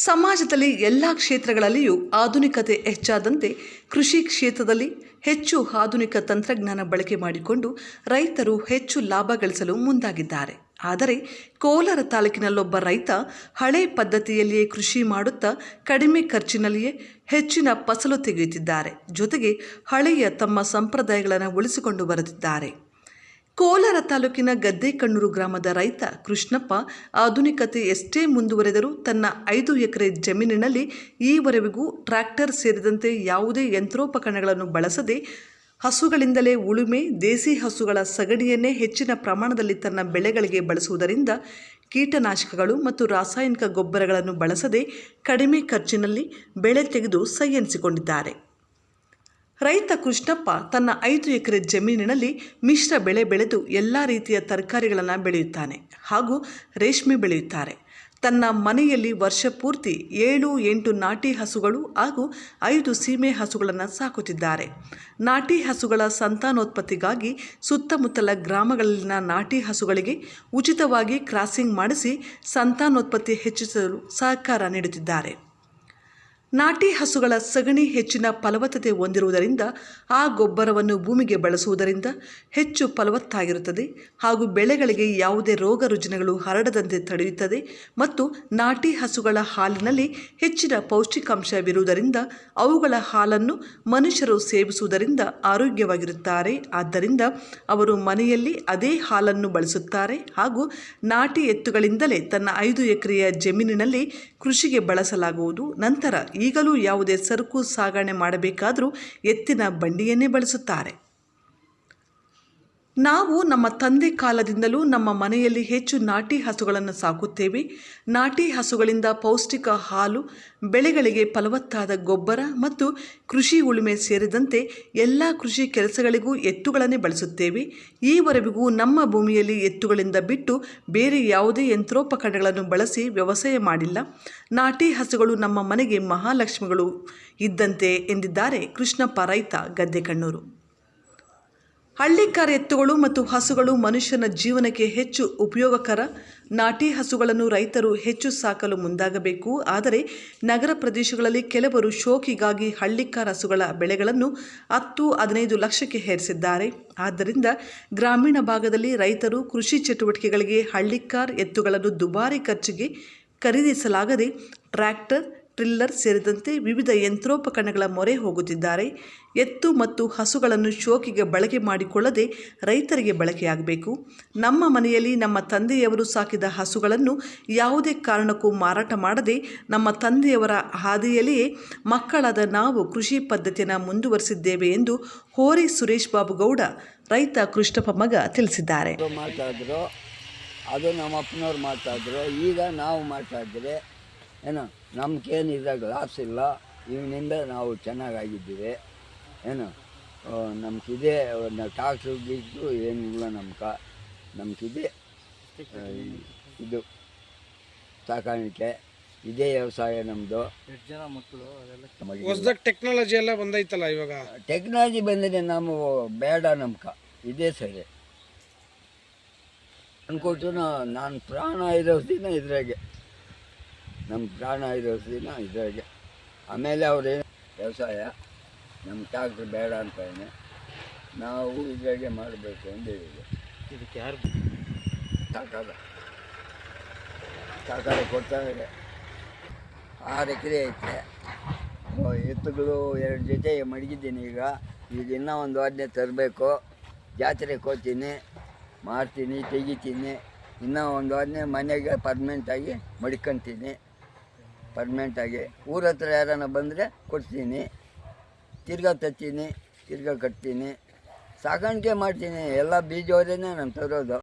ಸಮಾಜದಲ್ಲಿ ಎಲ್ಲ ಕ್ಷೇತ್ರಗಳಲ್ಲಿಯೂ ಆಧುನಿಕತೆ ಹೆಚ್ಚಾದಂತೆ ಕೃಷಿ ಕ್ಷೇತ್ರದಲ್ಲಿ ಹೆಚ್ಚು ಆಧುನಿಕ ತಂತ್ರಜ್ಞಾನ ಬಳಕೆ ಮಾಡಿಕೊಂಡು ರೈತರು ಹೆಚ್ಚು ಲಾಭ ಗಳಿಸಲು ಮುಂದಾಗಿದ್ದಾರೆ. ಆದರೆ ಕೋಲಾರ ತಾಲೂಕಿನಲ್ಲೊಬ್ಬ ರೈತ ಹಳೆ ಪದ್ಧತಿಯಲ್ಲಿಯೇ ಕೃಷಿ ಮಾಡುತ್ತಾ ಕಡಿಮೆ ಖರ್ಚಿನಲ್ಲಿಯೇ ಹೆಚ್ಚಿನ ಫಸಲು ತೆಗೆಯುತ್ತಿದ್ದಾರೆ. ಜೊತೆಗೆ ಹಳೆಯ ತಮ್ಮ ಸಂಪ್ರದಾಯಗಳನ್ನು ಉಳಿಸಿಕೊಂಡು ಬರುತ್ತಿದ್ದಾರೆ. ಕೋಲಾರ ತಾಲೂಕಿನ ಗದ್ದೇಕಣ್ಣೂರು ಗ್ರಾಮದ ರೈತ ಕೃಷ್ಣಪ್ಪ ಆಧುನಿಕತೆ ಎಷ್ಟೇ ಮುಂದುವರೆದರೂ ತನ್ನ 5 ಎಕರೆ ಜಮೀನಿನಲ್ಲಿ ಈವರೆಗೂ ಟ್ರ್ಯಾಕ್ಟರ್ ಸೇರಿದಂತೆ ಯಾವುದೇ ಯಂತ್ರೋಪಕರಣಗಳನ್ನು ಬಳಸದೆ ಹಸುಗಳಿಂದಲೇ ಉಳುಮೆ, ದೇಸಿ ಹಸುಗಳ ಸಗಣಿಯನ್ನೇ ಹೆಚ್ಚಿನ ಪ್ರಮಾಣದಲ್ಲಿ ತನ್ನ ಬೆಳೆಗಳಿಗೆ ಬಳಸುವುದರಿಂದ ಕೀಟನಾಶಕಗಳು ಮತ್ತು ರಾಸಾಯನಿಕ ಗೊಬ್ಬರಗಳನ್ನು ಬಳಸದೆ ಕಡಿಮೆ ಖರ್ಚಿನಲ್ಲಿ ಬೆಳೆ ತೆಗೆದು ಸೈ ಎನಿಸಿಕೊಂಡಿದ್ದಾರೆ. ರೈತ ಕೃಷ್ಣಪ್ಪ ತನ್ನ 5 ಎಕರೆ ಜಮೀನಿನಲ್ಲಿ ಮಿಶ್ರ ಬೆಳೆ ಬೆಳೆದು ಎಲ್ಲ ರೀತಿಯ ತರಕಾರಿಗಳನ್ನು ಬೆಳೆಯುತ್ತಾನೆ ಹಾಗೂ ರೇಷ್ಮೆ ಬೆಳೆಯುತ್ತಾರೆ. ತನ್ನ ಮನೆಯಲ್ಲಿ ವರ್ಷ ಪೂರ್ತಿ 7-8 ನಾಟಿ ಹಸುಗಳು ಹಾಗೂ 5 ಸೀಮೆ ಹಸುಗಳನ್ನು ಸಾಕುತ್ತಿದ್ದಾರೆ. ನಾಟಿ ಹಸುಗಳ ಸಂತಾನೋತ್ಪತ್ತಿಗಾಗಿ ಸುತ್ತಮುತ್ತಲ ಗ್ರಾಮಗಳಲ್ಲಿನ ನಾಟಿ ಹಸುಗಳಿಗೆ ಉಚಿತವಾಗಿ ಕ್ರಾಸಿಂಗ್ ಮಾಡಿಸಿ ಸಂತಾನೋತ್ಪತ್ತಿ ಹೆಚ್ಚಿಸಲು ಸಹಕಾರ ನೀಡುತ್ತಿದ್ದಾರೆ. ನಾಟಿ ಹಸುಗಳ ಸಗಣಿ ಹೆಚ್ಚಿನ ಫಲವತ್ತತೆ ಹೊಂದಿರುವುದರಿಂದ ಆ ಗೊಬ್ಬರವನ್ನು ಭೂಮಿಗೆ ಬಳಸುವುದರಿಂದ ಹೆಚ್ಚು ಫಲವತ್ತಾಗಿರುತ್ತದೆ ಹಾಗೂ ಬೆಳೆಗಳಿಗೆ ಯಾವುದೇ ರೋಗ ರುಜಿನಗಳು ಹರಡದಂತೆ ತಡೆಯುತ್ತದೆ ಮತ್ತು ನಾಟಿ ಹಸುಗಳ ಹಾಲಿನಲ್ಲಿ ಹೆಚ್ಚಿನ ಪೌಷ್ಟಿಕಾಂಶವಿರುವುದರಿಂದ ಅವುಗಳ ಹಾಲನ್ನು ಮನುಷ್ಯರು ಸೇವಿಸುವುದರಿಂದ ಆರೋಗ್ಯವಾಗಿರುತ್ತಾರೆ. ಆದ್ದರಿಂದ ಅವರು ಮನೆಯಲ್ಲಿ ಅದೇ ಹಾಲನ್ನು ಬಳಸುತ್ತಾರೆ ಹಾಗೂ ನಾಟಿ ಎತ್ತುಗಳಿಂದಲೇ ತನ್ನ 5 ಎಕರೆಯ ಜಮೀನಿನಲ್ಲಿ ಕೃಷಿಗೆ ಬಳಸಲಾಗುವುದು. ನಂತರ ಈಗಲೂ ಯಾವುದೇ ಸರಕು ಸಾಗಣೆ ಮಾಡಬೇಕಾದರೂ ಎತ್ತಿನ ಬಂಡಿಯನ್ನೇ ಬಳಸುತ್ತಾರೆ. ನಾವು ನಮ್ಮ ತಂದೆ ಕಾಲದಿಂದಲೂ ನಮ್ಮ ಮನೆಯಲ್ಲಿ ಹೆಚ್ಚು ನಾಟಿ ಹಸುಗಳನ್ನು ಸಾಕುತ್ತೇವೆ. ನಾಟಿ ಹಸುಗಳಿಂದ ಪೌಷ್ಟಿಕ ಹಾಲು, ಬೆಳೆಗಳಿಗೆ ಫಲವತ್ತಾದ ಗೊಬ್ಬರ ಮತ್ತು ಕೃಷಿ ಉಳುಮೆ ಸೇರಿದಂತೆ ಎಲ್ಲ ಕೃಷಿ ಕೆಲಸಗಳಿಗೂ ಎತ್ತುಗಳನ್ನೇ ಬಳಸುತ್ತೇವೆ. ಈವರೆಗೂ ನಮ್ಮ ಭೂಮಿಯಲ್ಲಿ ಎತ್ತುಗಳಿಂದ ಬಿಟ್ಟು ಬೇರೆ ಯಾವುದೇ ಯಂತ್ರೋಪಕರಣಗಳನ್ನು ಬಳಸಿ ವ್ಯವಸಾಯ ಮಾಡಿಲ್ಲ. ನಾಟಿ ಹಸುಗಳು ನಮ್ಮ ಮನೆಗೆ ಮಹಾಲಕ್ಷ್ಮಿಗಳು ಇದ್ದಂತೆ ಎಂದಿದ್ದಾರೆ ಕೃಷ್ಣಪ್ಪ, ರೈತ ಗದ್ದೇಕಣ್ಣೂರು. ಹಳ್ಳಿಕಾರ ಎತ್ತುಗಳು ಮತ್ತು ಹಸುಗಳು ಮನುಷ್ಯನ ಜೀವನಕ್ಕೆ ಹೆಚ್ಚು ಉಪಯೋಗಕರ. ನಾಟಿ ಹಸುಗಳನ್ನು ರೈತರು ಹೆಚ್ಚು ಸಾಕಲು ಮುಂದಾಗಬೇಕು. ಆದರೆ ನಗರ ಪ್ರದೇಶಗಳಲ್ಲಿ ಕೆಲವರು ಶೋಕಿಗಾಗಿ ಹಳ್ಳಿಕಾರ ಹಸುಗಳ ಬೆಳೆಗಳನ್ನು 10-15 ಲಕ್ಷಕ್ಕೆ ಏರಿಸಿದ್ದಾರೆ. ಆದ್ದರಿಂದ ಗ್ರಾಮೀಣ ಭಾಗದಲ್ಲಿ ರೈತರು ಕೃಷಿ ಚಟುವಟಿಕೆಗಳಿಗೆ ಹಳ್ಳಿಕಾರ್ ಎತ್ತುಗಳನ್ನು ದುಬಾರಿ ಖರ್ಚಿಗೆ ಖರೀದಿಸಲಾಗದೆ ಟ್ರ್ಯಾಕ್ಟರ್, ಟ್ರಿಲ್ಲರ್ ಸೇರಿದಂತೆ ವಿವಿಧ ಯಂತ್ರೋಪಕರಣಗಳ ಮೊರೆ ಹೋಗುತ್ತಿದ್ದಾರೆ. ಎತ್ತು ಮತ್ತು ಹಸುಗಳನ್ನು ಶೋಕಿಗೆ ಬಳಕೆ ಮಾಡಿಕೊಳ್ಳದೆ ರೈತರಿಗೆ ಬಳಕೆಯಾಗಬೇಕು. ನಮ್ಮ ಮನೆಯಲ್ಲಿ ನಮ್ಮ ತಂದೆಯವರು ಸಾಕಿದ ಹಸುಗಳನ್ನು ಯಾವುದೇ ಕಾರಣಕ್ಕೂ ಮಾರಾಟ ಮಾಡದೆ ನಮ್ಮ ತಂದೆಯವರ ಹಾದಿಯಲ್ಲಿಯೇ ಮಕ್ಕಳಾದ ನಾವು ಕೃಷಿ ಪದ್ಧತಿಯನ್ನು ಮುಂದುವರಿಸಿದ್ದೇವೆ ಎಂದು ಹೋರಿ ಸುರೇಶ್ ಬಾಬು ಗೌಡ, ರೈತ ಕೃಷ್ಣಪ್ಪ ಮಗ ತಿಳಿಸಿದ್ದಾರೆ. ಅದು ನಮ್ಮ ಅಪ್ಪನವ್ರು ಮಾಡ್ತಾಯಿದ್ರು. ಈಗ ನಾವು ಮಾಡ್ತಾಯಿದ್ರೆ ಏನು ನಮ್ಗೇನು ಇದ್ರಾಗ ಲಾಸ್ ಇಲ್ಲ. ಇವನಿಂದ ನಾವು ಚೆನ್ನಾಗಾಗಿದ್ದೀವಿ. ಏನು ನಮ್ಗಿದೇ ಟ್ಯಾಕ್ಟ್ರು ಗೀಟ್ರು ಏನಿಲ್ಲ. ನಮ್ಗಿದೆ ಇದು ಸಾಕಾಣಿಕೆ, ಇದೇ ವ್ಯವಸಾಯ ನಮ್ಮದು. ಹೊಸದಾಗಿ ಟೆಕ್ನಾಲಜಿ ಎಲ್ಲ ಬಂದೈತಲ್ಲ ಇವಾಗ. ಟೆಕ್ನಾಲಜಿ ಬಂದರೆ ನಾವು ಬೇಡ, ಇದೇ ಸರಿ ಅಂದ್ಕೊಟ್ಟು ನಾನು ಪ್ರಾಣ ಇರೋ ದಿನ ಇದ್ರಾಗೆ, ನಮ್ಮ ಪ್ರಾಣ ಇರೋ ದಿನ ಇದ್ರಾಗೆ. ಆಮೇಲೆ ಅವ್ರೇನು ವ್ಯವಸಾಯ ನಮ್ಮ ಟ್ಯಾಕ್ಟ್ರ್ ಬೇಡ ಅಂತಾನೆ ನಾವು ಇದ್ರಾಗೆ ಮಾಡಬೇಕು ಅಂತ ಹೇಳಿದೆ. ಇದಕ್ಕೆ ಯಾರು ಸಹಕಾರ ಕೊಡ್ತಾರೆ. 6 ಎಕರೆ ಐತೆ. ಎತ್ತುಗಳು 2 ಜೊತೆ ಮಡಗಿದ್ದೀನಿ. ಈಗ ಇನ್ನೂ ಒಂದು ವಾದ್ಯ ತರಬೇಕು. ಜಾತ್ರೆಗೆ ಹೋಗ್ತೀನಿ, ಮಾಡ್ತೀನಿ, ತೆಗಿತೀನಿ. ಇನ್ನೂ ಒಂದು ವಾದ್ಯ ಮನೆಗೆ ಪರ್ಮನೆಂಟಾಗಿ ಮಡ್ಕೊತೀನಿ. ಪರ್ಮನೆಂಟಾಗಿ ಊರ ಹತ್ರ ಯಾರನ್ನ ಬಂದರೆ ಕೊಡ್ತೀನಿ, ತಿರ್ಗಾ ತತ್ತೀನಿ, ತಿರ್ಗಾ ಕಟ್ತೀನಿ, ಸಾಕಾಣಿಕೆ ಮಾಡ್ತೀನಿ. ಎಲ್ಲ ಬೀಜವರೇನೆ ನಾನು ತರೋದು.